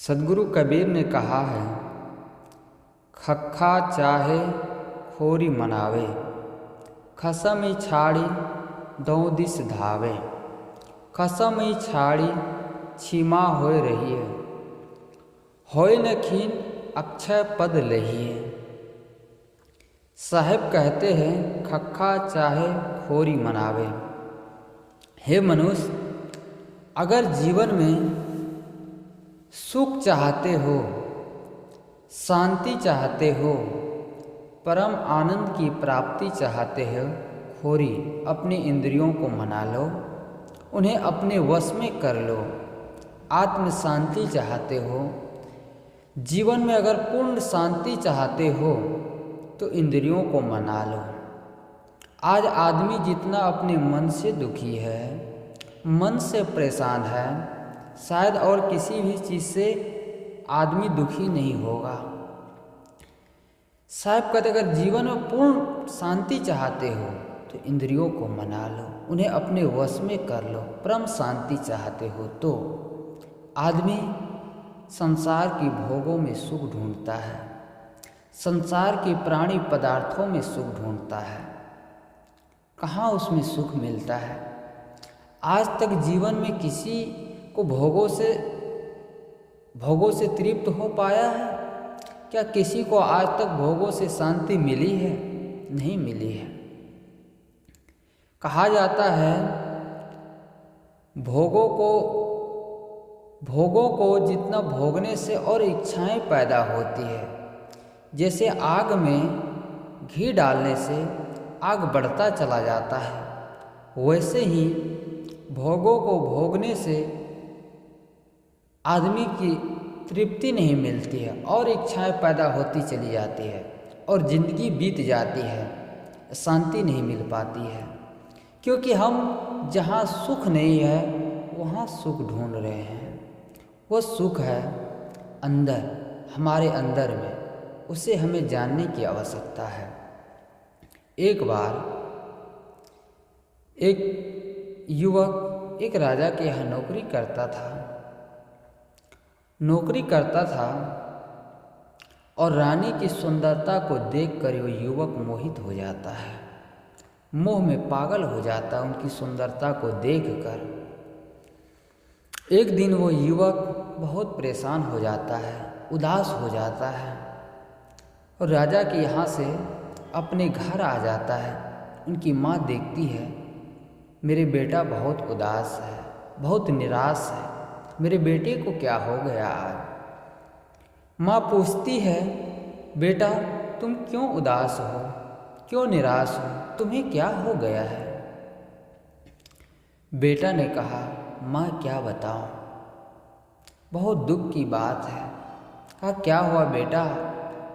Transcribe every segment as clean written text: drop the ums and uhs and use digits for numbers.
सदगुरु कबीर ने कहा है, खख्खा चाहे खोरी मनावे, खसम छाड़ी दौ दिस धावे। खसम छाड़ी छिमा होय रहिए, होय न खीन अक्षय पद लहिए। साहेब कहते हैं खख्खा चाहे खोरी मनावे। हे मनुष्य, अगर जीवन में सुख चाहते हो, शांति चाहते हो, परम आनंद की प्राप्ति चाहते हो, खोरी अपनी इंद्रियों को मना लो, उन्हें अपने वश में कर लो। आत्म शांति चाहते हो, जीवन में अगर पूर्ण शांति चाहते हो तो इंद्रियों को मना लो। आज आदमी जितना अपने मन से दुखी है, मन से परेशान है, शायद और किसी भी चीज़ से आदमी दुखी नहीं होगा। साहब कहते अगर जीवन में पूर्ण शांति चाहते हो तो इंद्रियों को मना लो, उन्हें अपने वश में कर लो। परम शांति चाहते हो तो आदमी संसार की भोगों में सुख ढूंढता है, संसार के प्राणी पदार्थों में सुख ढूंढता है। कहाँ उसमें सुख मिलता है? आज तक जीवन में किसी को भोगों से तृप्त हो पाया है? क्या किसी को आज तक भोगों से शांति मिली है? नहीं मिली है। कहा जाता है भोगों को जितना भोगने से और इच्छाएं पैदा होती है। जैसे आग में घी डालने से आग बढ़ता चला जाता है, वैसे ही भोगों को भोगने से आदमी की तृप्ति नहीं मिलती है और इच्छाएं पैदा होती चली जाती है और ज़िंदगी बीत जाती है, शांति नहीं मिल पाती है। क्योंकि हम जहाँ सुख नहीं है वहाँ सुख ढूंढ रहे हैं। वो सुख है अंदर, हमारे अंदर में, उसे हमें जानने की आवश्यकता है। एक बार एक युवक एक राजा के यहाँ नौकरी करता था और रानी की सुंदरता को देखकर वो युवक मोहित हो जाता है, मोह में पागल हो जाता है उनकी सुंदरता को देखकर। एक दिन वो युवक बहुत परेशान हो जाता है, उदास हो जाता है और राजा के यहाँ से अपने घर आ जाता है। उनकी माँ देखती है मेरे बेटा बहुत उदास है, बहुत निराश है, मेरे बेटे को क्या हो गया आज? माँ पूछती है बेटा तुम क्यों उदास हो, क्यों निराश हो, तुम्हें क्या हो गया है? बेटा ने कहा माँ क्या बताऊं, बहुत दुख की बात है। कहा क्या हुआ बेटा?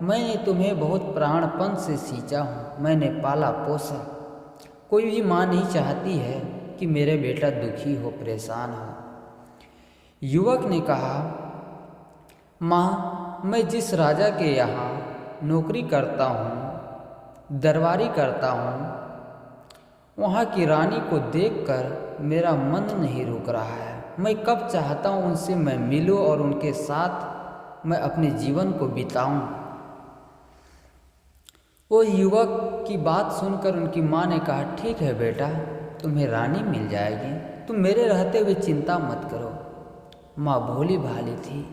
मैंने तुम्हें बहुत प्राणपन से सींचा हूँ, मैंने पाला पोसा। कोई भी माँ नहीं चाहती है कि मेरे बेटा दुखी हो, परेशान हो। युवक ने कहा माँ मैं जिस राजा के यहाँ नौकरी करता हूँ, दरबारी करता हूँ, वहाँ की रानी को देखकर मेरा मन नहीं रुक रहा है। मैं कब चाहता हूँ उनसे मैं मिलूँ और उनके साथ मैं अपने जीवन को बिताऊँ। वो युवक की बात सुनकर उनकी माँ ने कहा ठीक है बेटा, तुम्हें रानी मिल जाएगी, तुम मेरे रहते हुए चिंता मत करो। माँ भोली भाली थी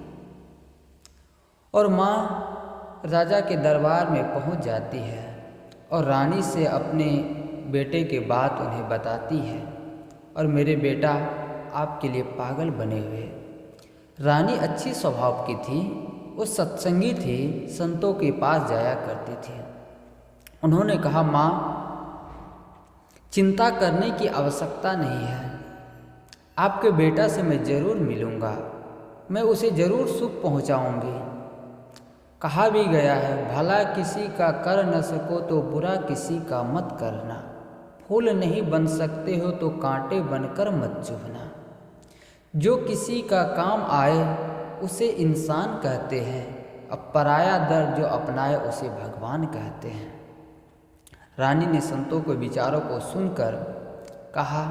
और माँ राजा के दरबार में पहुँच जाती है और रानी से अपने बेटे के बात उन्हें बताती है और मेरे बेटा आपके लिए पागल बने हुए। रानी अच्छी स्वभाव की थी, वो सत्संगी थी, संतों के पास जाया करती थी। उन्होंने कहा माँ चिंता करने की आवश्यकता नहीं है, आपके बेटा से मैं ज़रूर मिलूँगा, मैं उसे ज़रूर सुख पहुँचाऊँगी। कहा भी गया है भला किसी का कर न सको तो बुरा किसी का मत करना, फूल नहीं बन सकते हो तो कांटे बनकर मत चुभना। जो किसी का काम आए उसे इंसान कहते हैं, अब पराया दर जो अपनाए उसे भगवान कहते हैं। रानी ने संतों के विचारों को सुनकर कहा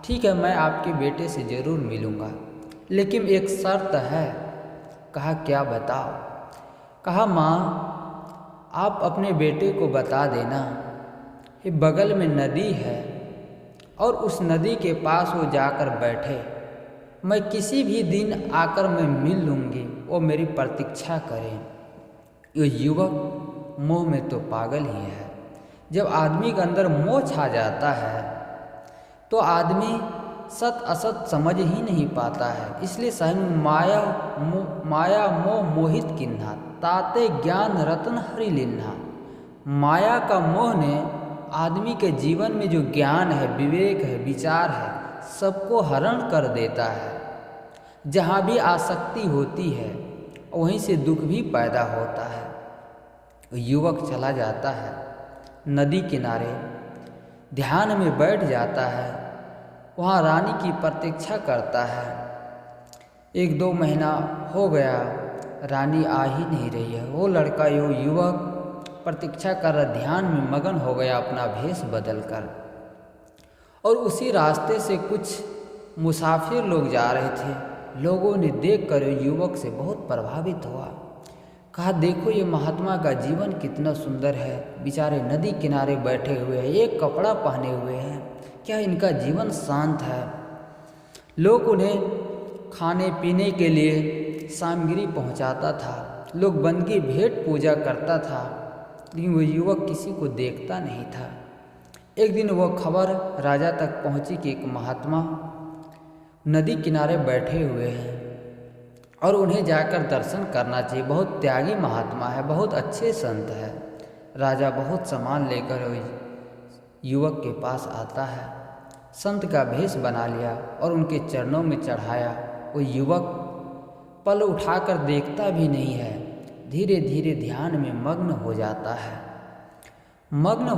ठीक है मैं आपके बेटे से ज़रूर मिलूँगा, लेकिन एक शर्त है। कहा क्या बताओ? कहा माँ आप अपने बेटे को बता देना कि बगल में नदी है और उस नदी के पास वो जाकर बैठे, मैं किसी भी दिन आकर मैं मिल लूँगी, वो मेरी प्रतीक्षा करें। ये युवक मोह में तो पागल ही है। जब आदमी के अंदर मोह छा जाता है तो आदमी सत असत समझ ही नहीं पाता है। इसलिए साहिब माया मोह मोहित किन्हा ताते ज्ञान रत्न हरि लिन्हा। माया का मोह ने आदमी के जीवन में जो ज्ञान है, विवेक है, विचार है, सबको हरण कर देता है। जहाँ भी आसक्ति होती है वहीं से दुख भी पैदा होता है। युवक चला जाता है नदी किनारे, ध्यान में बैठ जाता है, वहाँ रानी की प्रतीक्षा करता है। 1-2 महीना हो गया, रानी आ ही नहीं रही है। वो लड़का युवक प्रतीक्षा कर रहा, ध्यान में मगन हो गया अपना भेष बदल कर। और उसी रास्ते से कुछ मुसाफिर लोग जा रहे थे। लोगों ने देखकर युवक से बहुत प्रभावित हुआ। कहा देखो ये महात्मा का जीवन कितना सुंदर है, बेचारे नदी किनारे बैठे हुए हैं, एक कपड़ा पहने हुए हैं, क्या इनका जीवन शांत है। लोग उन्हें खाने पीने के लिए सामग्री पहुंचाता था, लोग बंदगी भेंट पूजा करता था, लेकिन वो युवक किसी को देखता नहीं था। एक दिन वह खबर राजा तक पहुंची कि एक महात्मा नदी किनारे बैठे हुए हैं और उन्हें जाकर दर्शन करना चाहिए। बहुत त्यागी महात्मा है, बहुत अच्छे संत है। राजा बहुत सामान लेकर युवक के पास आता है, संत का भेष बना लिया और उनके चरणों में चढ़ाया। वो युवक पल उठाकर देखता भी नहीं है, धीरे धीरे ध्यान में मग्न हो जाता है। मग्न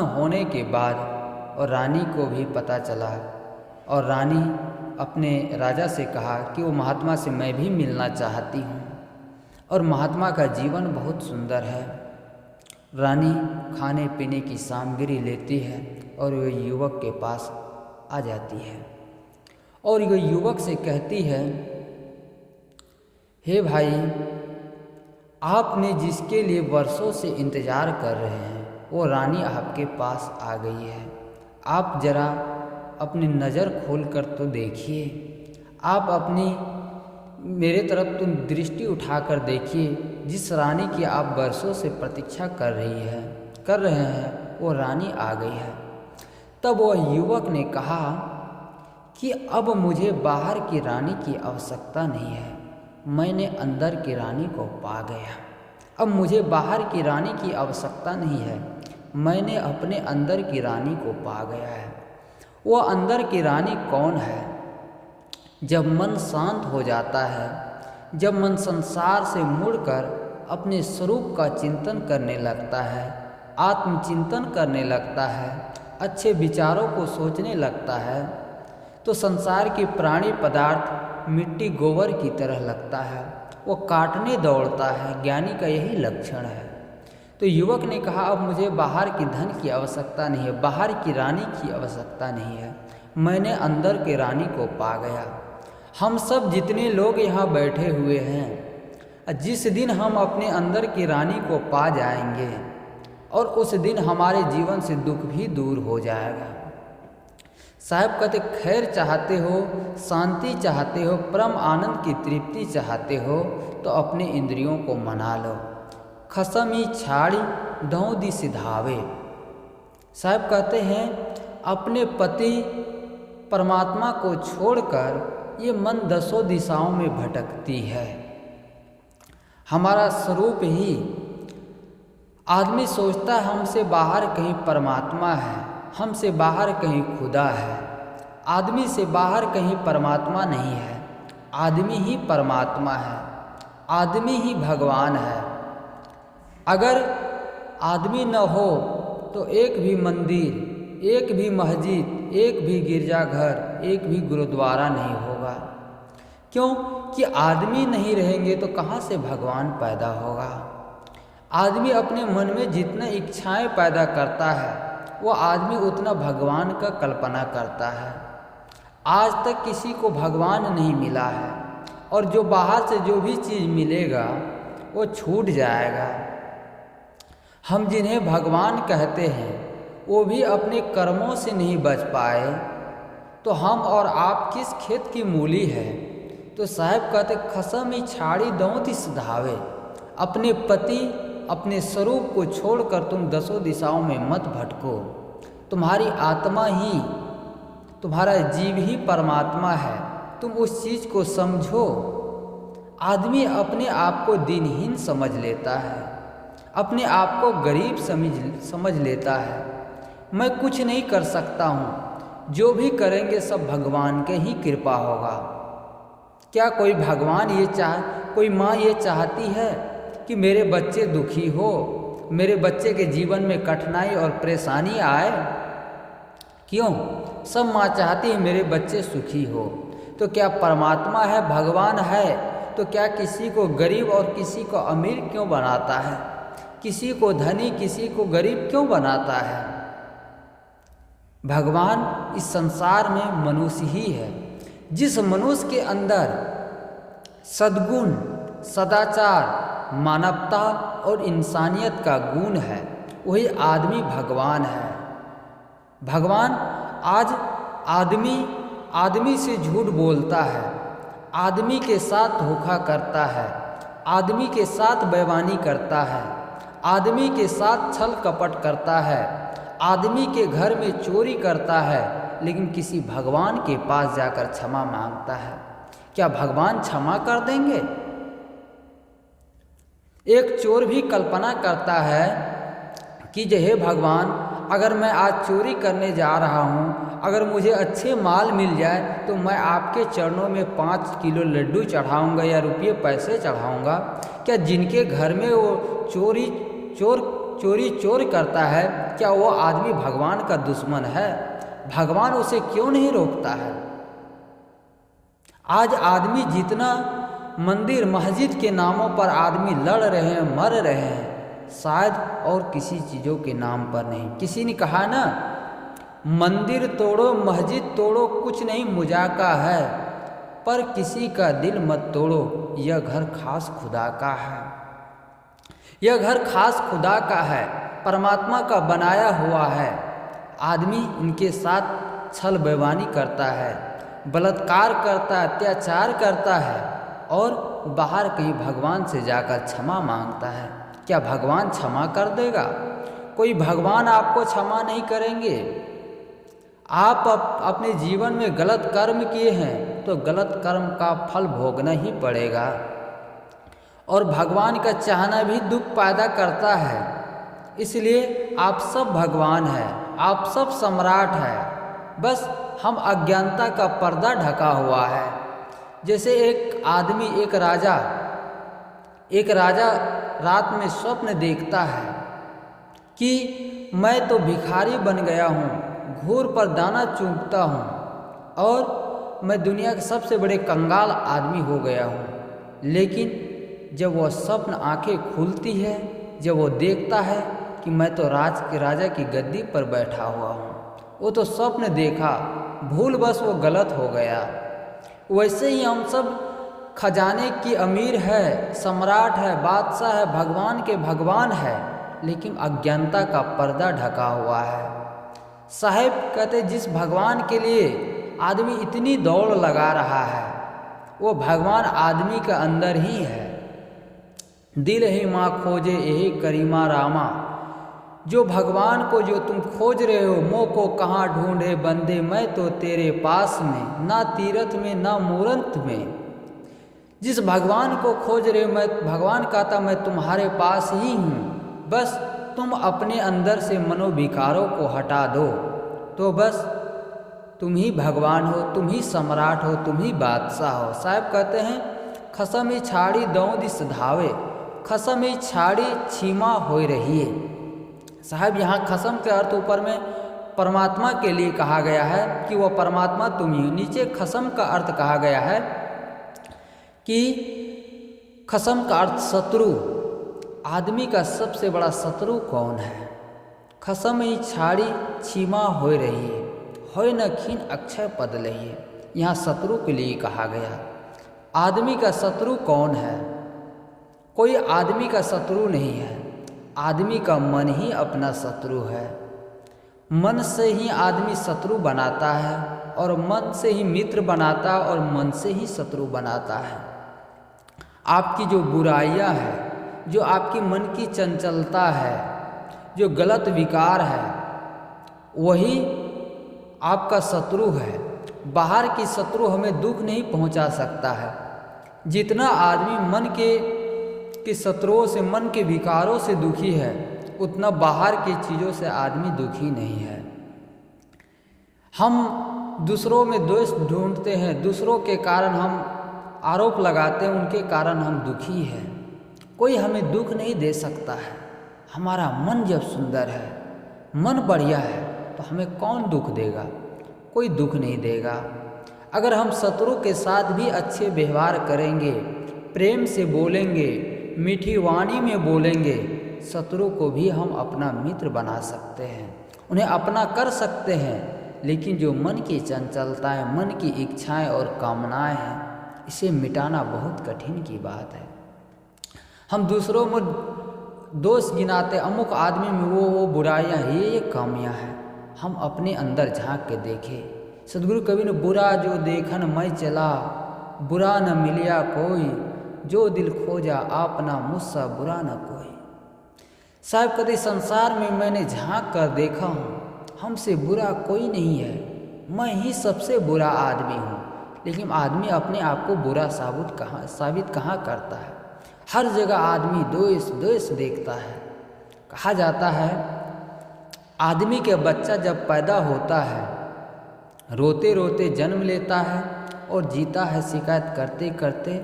होने के बाद और रानी को भी पता चला और रानी अपने राजा से कहा कि वो महात्मा से मैं भी मिलना चाहती हूँ और महात्मा का जीवन बहुत सुंदर है। रानी खाने पीने की सामग्री लेती है और वह युवक के पास आ जाती है और वह युवक से कहती है, हे भाई, आपने जिसके लिए वर्षों से इंतज़ार कर रहे हैं वो रानी आपके पास आ गई है। आप जरा अपनी नज़र खोल कर तो देखिए, आप अपनी मेरे तरफ तो दृष्टि उठाकर देखिए। जिस रानी की आप वर्षों से प्रतीक्षा कर रहे हैं वो रानी आ गई है। तब वह युवक ने कहा कि अब मुझे बाहर की रानी की आवश्यकता नहीं है, मैंने अंदर की रानी को पा गया। अब मुझे बाहर की रानी की आवश्यकता नहीं है, मैंने अपने अंदर की रानी को पा गया है। वो अंदर की रानी कौन है? जब मन शांत हो जाता है, जब मन संसार से मुड़कर अपने स्वरूप का चिंतन करने लगता है, आत्मचिंतन करने लगता है, अच्छे विचारों को सोचने लगता है, तो संसार के प्राणी पदार्थ मिट्टी गोबर की तरह लगता है, वो काटने दौड़ता है। ज्ञानी का यही लक्षण है। तो युवक ने कहा अब मुझे बाहर की धन की आवश्यकता नहीं है, बाहर की रानी की आवश्यकता नहीं है, मैंने अंदर के रानी को पा गया। हम सब जितने लोग यहाँ बैठे हुए हैं, जिस दिन हम अपने अंदर की रानी को पा जाएंगे और उस दिन हमारे जीवन से दुख भी दूर हो जाएगा। साहब कहते खैर चाहते हो, शांति चाहते हो, परम आनंद की तृप्ति चाहते हो तो अपने इंद्रियों को मना लो। खसमी छाड़ी दौदी सिधावे। साहब कहते हैं अपने पति परमात्मा को छोड़कर ये मन 10 दिशाओं में भटकती है। हमारा स्वरूप ही आदमी सोचता है हमसे बाहर कहीं परमात्मा है, हमसे बाहर कहीं खुदा है। आदमी से बाहर कहीं परमात्मा नहीं है, आदमी ही परमात्मा है, आदमी ही भगवान है। अगर आदमी न हो तो एक भी मंदिर, एक भी मस्जिद, एक भी गिरजाघर, एक भी गुरुद्वारा नहीं होगा। क्यों कि आदमी नहीं रहेंगे तो कहाँ से भगवान पैदा होगा। आदमी अपने मन में जितना इच्छाएं पैदा करता है वो आदमी उतना भगवान का कल्पना करता है। आज तक किसी को भगवान नहीं मिला है। और जो बाहर से जो भी चीज़ मिलेगा वो छूट जाएगा। हम जिन्हें भगवान कहते हैं वो भी अपने कर्मों से नहीं बच पाए, तो हम और आप किस खेत की मूली है। तो साहब कहते खसम ही छाड़ी दऊं ती सुधावे, अपने पति अपने स्वरूप को छोड़कर तुम दसों दिशाओं में मत भटको। तुम्हारी आत्मा ही, तुम्हारा जीव ही परमात्मा है, तुम उस चीज़ को समझो। आदमी अपने आप को दीनहीन समझ लेता है, अपने आप को गरीब समझ लेता है। मैं कुछ नहीं कर सकता हूँ, जो भी करेंगे सब भगवान के ही कृपा होगा। क्या कोई कोई माँ ये चाहती है कि मेरे बच्चे दुखी हो, मेरे बच्चे के जीवन में कठिनाई और परेशानी आए? क्यों? सब माँ चाहती है मेरे बच्चे सुखी हो। तो क्या परमात्मा है, भगवान है, तो क्या किसी को गरीब और किसी को अमीर क्यों बनाता है? किसी को धनी किसी को गरीब क्यों बनाता है? भगवान इस संसार में मनुष्य ही है। जिस मनुष्य के अंदर सद्गुण, सदाचार, मानवता और इंसानियत का गुण है, वही आदमी भगवान है। भगवान आज आदमी से झूठ बोलता है, आदमी के साथ धोखा करता है, आदमी के साथ बेईमानी करता है, आदमी के साथ छल कपट करता है, आदमी के घर में चोरी करता है, लेकिन किसी भगवान के पास जाकर क्षमा मांगता है। क्या भगवान क्षमा कर देंगे? एक चोर भी कल्पना करता है कि हे भगवान, अगर मैं आज चोरी करने जा रहा हूँ, अगर मुझे अच्छे माल मिल जाए तो मैं आपके चरणों में 5 किलो लड्डू चढ़ाऊँगा या रुपये पैसे चढ़ाऊँगा। क्या जिनके घर में वो चोरी करता है, क्या वो आदमी भगवान का दुश्मन है? भगवान उसे क्यों नहीं रोकता है? आज आदमी जितना मंदिर मस्जिद के नामों पर आदमी लड़ रहे हैं, मर रहे हैं, शायद और किसी चीज़ों के नाम पर नहीं। किसी ने कहा ना, मंदिर तोड़ो मस्जिद तोड़ो कुछ नहीं मुजाका है, पर किसी का दिल मत तोड़ो, यह घर खास खुदा का है। यह घर खास खुदा का है, परमात्मा का बनाया हुआ है। आदमी इनके साथ छल बेईमानी करता है, बलात्कार करता है, अत्याचार करता है और बाहर कहीं भगवान से जाकर क्षमा मांगता है। क्या भगवान क्षमा कर देगा? कोई भगवान आपको क्षमा नहीं करेंगे। आप अपने जीवन में गलत कर्म किए हैं तो गलत कर्म का फल भोगना ही पड़ेगा। और भगवान का चाहना भी दुख पैदा करता है, इसलिए आप सब भगवान हैं, आप सब सम्राट हैं, बस हम अज्ञानता का पर्दा ढका हुआ है। जैसे एक राजा रात में स्वप्न देखता है कि मैं तो भिखारी बन गया हूँ, घूर पर दाना चूंकता हूँ और मैं दुनिया के सबसे बड़े कंगाल आदमी हो गया हूँ। लेकिन जब वह स्वप्न आंखें खुलती है, जब वो देखता है कि मैं तो राजा की गद्दी पर बैठा हुआ हूँ, वो तो स्वप्न देखा, भूल बस वो गलत हो गया। वैसे ही हम सब खजाने की अमीर है, सम्राट है, बादशाह है, भगवान के भगवान है, लेकिन अज्ञानता का पर्दा ढका हुआ है। साहिब कहते जिस भगवान के लिए आदमी इतनी दौड़ लगा रहा है, वो भगवान आदमी के अंदर ही है। दिल ही माँ खोजे यही करीमा रामा, जो भगवान को जो तुम खोज रहे हो, मोह को कहाँ ढूंढे बंदे, मैं तो तेरे पास में, ना तीरथ में ना मूरत में। जिस भगवान को खोज रहे हो, मैं भगवान कहता मैं तुम्हारे पास ही हूँ, बस तुम अपने अंदर से मनोविकारों को हटा दो, तो बस तुम ही भगवान हो, तुम ही सम्राट हो, तुम ही बादशाह हो। साहब कहते हैं खसम ही छाड़ी दौं दिस धावे, खसम ही छाड़ी छीमा हो रही है। साहब यहाँ खसम के अर्थ ऊपर में परमात्मा के लिए कहा गया है कि वह परमात्मा तुम ही। नीचे खसम का अर्थ कहा गया है कि खसम का अर्थ शत्रु। आदमी का सबसे बड़ा शत्रु कौन है? खसम ही छाड़ी छीमा हो रही है, होय न खीन अक्षय पद लही है। यहाँ शत्रु के लिए कहा गया। आदमी का शत्रु कौन है? कोई आदमी का शत्रु नहीं है। आदमी का मन ही अपना शत्रु है। मन से ही आदमी शत्रु बनाता है और मन से ही मित्र बनाता है और मन से ही शत्रु बनाता है। आपकी जो बुराइयां हैं, जो आपकी मन की चंचलता है, जो गलत विकार है, वही आपका शत्रु है। बाहर की शत्रु हमें दुख नहीं पहुंचा सकता है। जितना आदमी मन के शत्रुओं से, मन के विकारों से दुखी है, उतना बाहर की चीज़ों से आदमी दुखी नहीं है। हम दूसरों में दोष ढूंढते हैं, दूसरों के कारण हम आरोप लगाते हैं, उनके कारण हम दुखी हैं। कोई हमें दुख नहीं दे सकता है। हमारा मन जब सुंदर है, मन बढ़िया है, तो हमें कौन दुख देगा? कोई दुख नहीं देगा। अगर हम शत्रु के साथ भी अच्छे व्यवहार करेंगे, प्रेम से बोलेंगे, मीठी वाणी में बोलेंगे, शत्रु को भी हम अपना मित्र बना सकते हैं, उन्हें अपना कर सकते हैं। लेकिन जो मन की चंचलताएं, मन की इच्छाएं और कामनाएं हैं, इसे मिटाना बहुत कठिन की बात है। हम दूसरों में दोष गिनाते, अमुक आदमी में वो बुराइयां, ये कामियां हैं। हम अपने अंदर झांक के देखें। सदगुरु कवि ने बुरा जो देखन मैं चला, बुरा न मिलिया कोई, जो दिल खोजा आपना मुझसा बुरा न कोई। साहब कभी संसार में मैंने झांक कर देखा हूँ, हमसे बुरा कोई नहीं है, मैं ही सबसे बुरा आदमी हूँ। लेकिन आदमी अपने आप को बुरा साबित कहाँ करता है? हर जगह आदमी द्वेष देखता है। कहा जाता है आदमी के बच्चा जब पैदा होता है, रोते रोते जन्म लेता है और जीता है शिकायत करते करते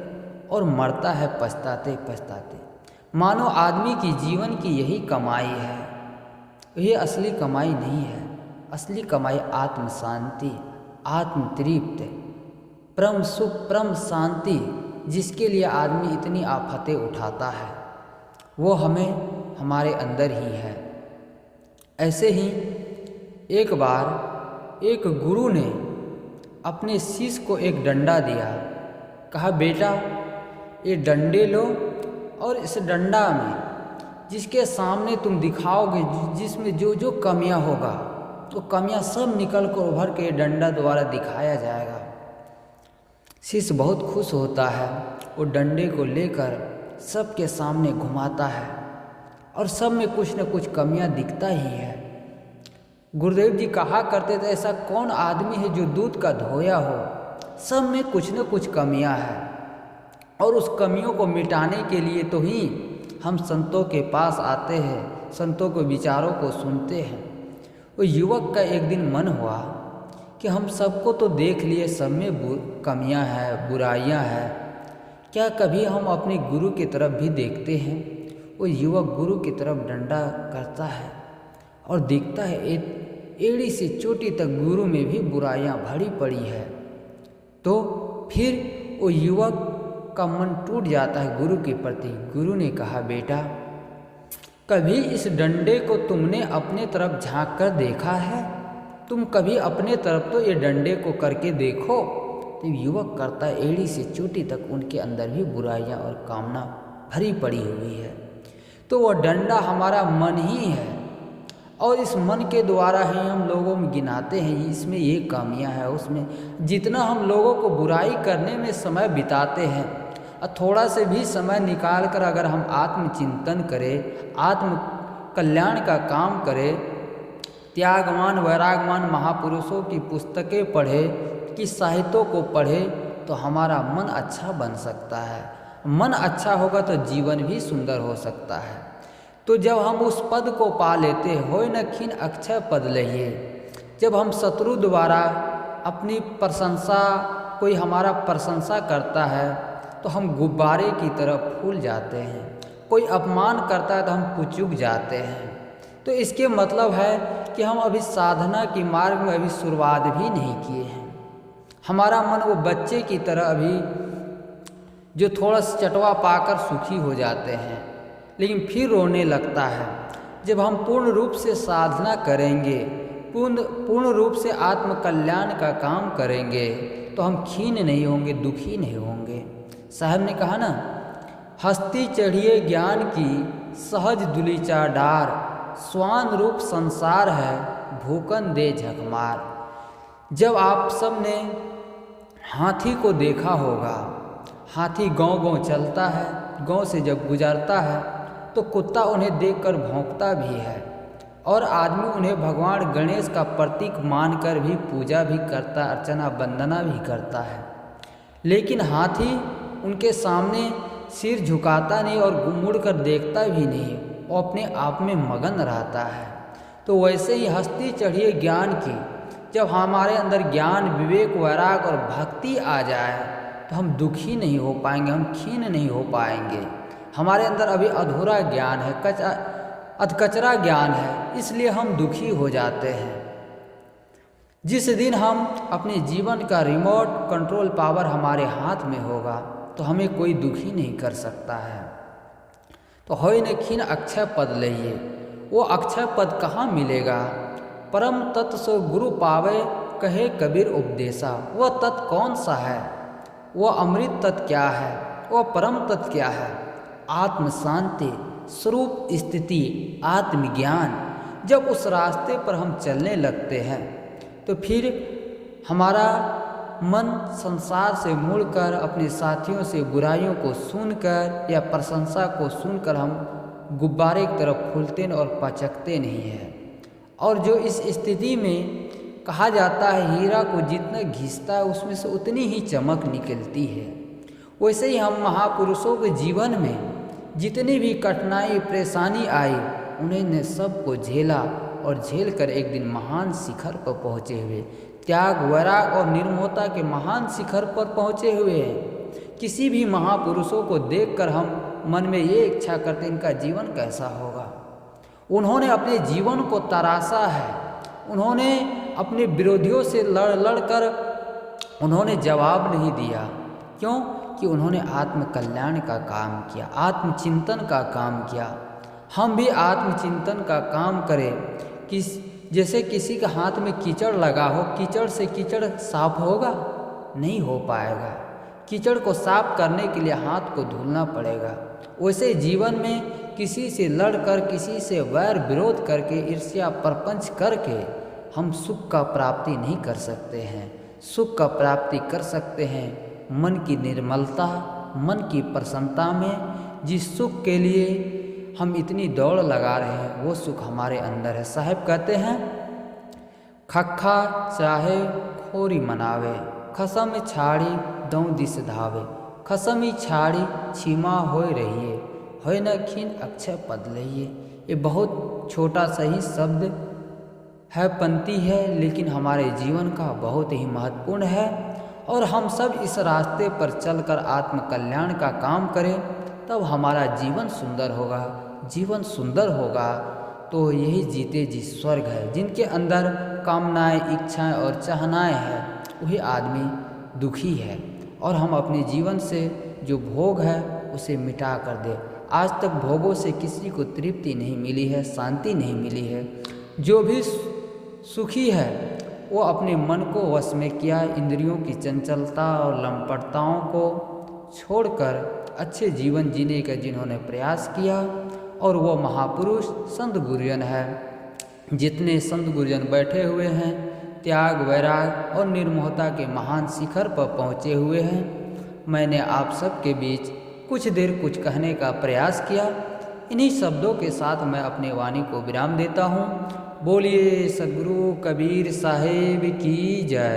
और मरता है पछताते पछताते। मानो आदमी की जीवन की यही कमाई है। ये असली कमाई नहीं है। असली कमाई आत्म शांति, आत्म तृप्ति, परम सुख, परम शांति, जिसके लिए आदमी इतनी आफतें उठाता है, वो हमें हमारे अंदर ही है। ऐसे ही एक बार एक गुरु ने अपने शिष्य को एक डंडा दिया। कहा बेटा ये डंडे लो और इस डंडा में जिसके सामने तुम दिखाओगे, जिसमें जो जो कमियां होगा, तो कमियां सब निकल कर उभर के डंडा द्वारा दिखाया जाएगा। शिष्य बहुत खुश होता है। वो डंडे को लेकर सबके सामने घुमाता है और सब में कुछ न कुछ कमियां दिखता ही है। गुरुदेव जी कहा करते थे ऐसा कौन आदमी है जो दूध का धोया हो? सब में कुछ न कुछ कमियां हैं और उस कमियों को मिटाने के लिए तो ही हम संतों के पास आते हैं, संतों के विचारों को सुनते हैं। वो युवक का एक दिन मन हुआ कि हम सबको तो देख लिए, सब में कमियां हैं, बुराइयां हैं, क्या कभी हम अपने गुरु की तरफ भी देखते हैं? वो युवक गुरु की तरफ डंडा करता है और देखता है एड़ी से चोटी तक गुरु में भी बुराइयां भरी पड़ी है। तो फिर वो युवक का मन टूट जाता है गुरु के प्रति। गुरु ने कहा बेटा कभी इस डंडे को तुमने अपने तरफ झांक कर देखा है? तुम कभी अपने तरफ तो ये डंडे को करके देखो। तो युवक करता है, एड़ी से चोटी तक उनके अंदर भी बुराइयां और कामना भरी पड़ी हुई है। तो वह डंडा हमारा मन ही है और इस मन के द्वारा ही हम लोगों में गिनाते हैं, इसमें ये कामियां हैं, उसमें। जितना हम लोगों को बुराई करने में समय बिताते हैं और थोड़ा से भी समय निकाल कर अगर हम आत्मचिंतन करें, आत्म कल्याण का काम करें, त्यागवान वैरागवान महापुरुषों की पुस्तकें पढ़े, कि साहित्यों को पढ़े, तो हमारा मन अच्छा बन सकता है। मन अच्छा होगा तो जीवन भी सुंदर हो सकता है। तो जब हम उस पद को पा लेते, होय न खिन अक्षय पद लहिए, जब हम शत्रु द्वारा अपनी प्रशंसा, कोई हमारा प्रशंसा करता है तो हम गुब्बारे की तरह फूल जाते हैं, कोई अपमान करता है तो हम पुचुक जाते हैं। तो इसके मतलब है कि हम अभी साधना के मार्ग में अभी शुरुआत भी नहीं किए हैं। हमारा मन वो बच्चे की तरह अभी जो थोड़ा सा चटवा पाकर सुखी हो जाते हैं, लेकिन फिर रोने लगता है। जब हम पूर्ण रूप से साधना करेंगे, पूर्ण रूप से आत्म कल्याण का काम करेंगे, तो हम खीन नहीं होंगे, दुखी नहीं होंगे। साहब ने कहा ना, हस्ती चढ़िए ज्ञान की सहज दुलीचा डार, स्वान रूप संसार है भूकन दे झकमार। जब आप सब ने हाथी को देखा होगा, हाथी गांव-गांव चलता है, गांव से जब गुजरता है तो कुत्ता उन्हें देखकर भौंकता भी है और आदमी उन्हें भगवान गणेश का प्रतीक मानकर भी पूजा भी करता, अर्चना वंदना भी करता है। लेकिन हाथी उनके सामने सिर झुकाता नहीं और मुड़कर देखता भी नहीं, वो अपने आप में मगन रहता है। तो वैसे ही हस्ती चढ़िए ज्ञान की, जब हमारे अंदर ज्ञान, विवेक, वैराग और भक्ति आ जाए तो हम दुखी नहीं हो पाएंगे, हम क्षीण नहीं हो पाएंगे। हमारे अंदर अभी अधूरा ज्ञान है, कचरा ज्ञान है, इसलिए हम दुखी हो जाते हैं। जिस दिन हम अपने जीवन का रिमोट कंट्रोल पावर हमारे हाथ में होगा तो हमें कोई दुखी नहीं कर सकता है। तो होय न खीन अक्षय पद लइए, वो अक्षय पद कहाँ मिलेगा? परम तत्व सो गुरु पावे कहे कबीर उपदेशा। वह तत्व कौन सा है? वह अमृत तत्व क्या है? वह परम तत्व क्या है? आत्म शांति, स्वरूप स्थिति, आत्मज्ञान। जब उस रास्ते पर हम चलने लगते हैं तो फिर हमारा मन संसार से मुड़कर अपने साथियों से बुराइयों को सुनकर या प्रशंसा को सुनकर हम गुब्बारे की तरफ फूलते और पचकते नहीं हैं। और जो इस स्थिति में कहा जाता है हीरा को जितना घिसता है उसमें से उतनी ही चमक निकलती है, वैसे ही हम महापुरुषों के जीवन में जितनी भी कठिनाई परेशानी आई उन्होंने सबको झेला और झेल कर एक दिन महान शिखर पर पहुँचे हुए, त्याग, वैराग और निर्मोहता के महान शिखर पर पहुँचे हुए हैं। किसी भी महापुरुषों को देखकर हम मन में ये इच्छा करते इनका जीवन कैसा होगा। उन्होंने अपने जीवन को तराशा है, उन्होंने अपने विरोधियों से लड़ कर उन्होंने जवाब नहीं दिया। क्यों? कि उन्होंने आत्म कल्याण का काम किया, आत्मचिंतन का काम किया। हम भी आत्मचिंतन का काम करें। जैसे किसी के हाथ में कीचड़ लगा हो, कीचड़ से कीचड़ साफ होगा? नहीं हो पाएगा। कीचड़ को साफ करने के लिए हाथ को धुलना पड़ेगा। वैसे जीवन में किसी से लड़कर, किसी से वैर विरोध करके, ईर्ष्या प्रपंच करके हम सुख का प्राप्ति नहीं कर सकते हैं। सुख का प्राप्ति कर सकते हैं मन की निर्मलता, मन की प्रसन्नता में। जिस सुख के लिए हम इतनी दौड़ लगा रहे हैं वो सुख हमारे अंदर है। साहब कहते हैं, खखा चाहे खोरी मनावे, खसम छाड़ी दौ दिस धावे। खसमी छाड़ी छीमा होय रहिए, होय न खीन अक्षय पद लइए। ये बहुत छोटा सा ही शब्द है, पंक्ति है, लेकिन हमारे जीवन का बहुत ही महत्वपूर्ण है। और हम सब इस रास्ते पर चलकर आत्म कल्याण का काम करें तब हमारा जीवन सुंदर होगा। जीवन सुंदर होगा तो यही जीते जी स्वर्ग है। जिनके अंदर कामनाएं, इच्छाएं और चाहनाएं हैं वही आदमी दुखी है। और हम अपने जीवन से जो भोग है उसे मिटा कर दे। आज तक भोगों से किसी को तृप्ति नहीं मिली है, शांति नहीं मिली है। जो भी सुखी है वो अपने मन को वश में किया, इंद्रियों की चंचलता और लंपटताओं को छोड़कर अच्छे जीवन जीने का जिन्होंने प्रयास किया। और वो महापुरुष संत गुरुजन है। जितने संत गुरुजन बैठे हुए हैं त्याग, वैराग और निर्मोहता के महान शिखर पर पहुँचे हुए हैं। मैंने आप सबके बीच कुछ देर कुछ कहने का प्रयास किया। इन्हीं शब्दों के साथ मैं अपने वाणी को विराम देता हूँ। बोलिए सद्गुरु कबीर साहिब की जय।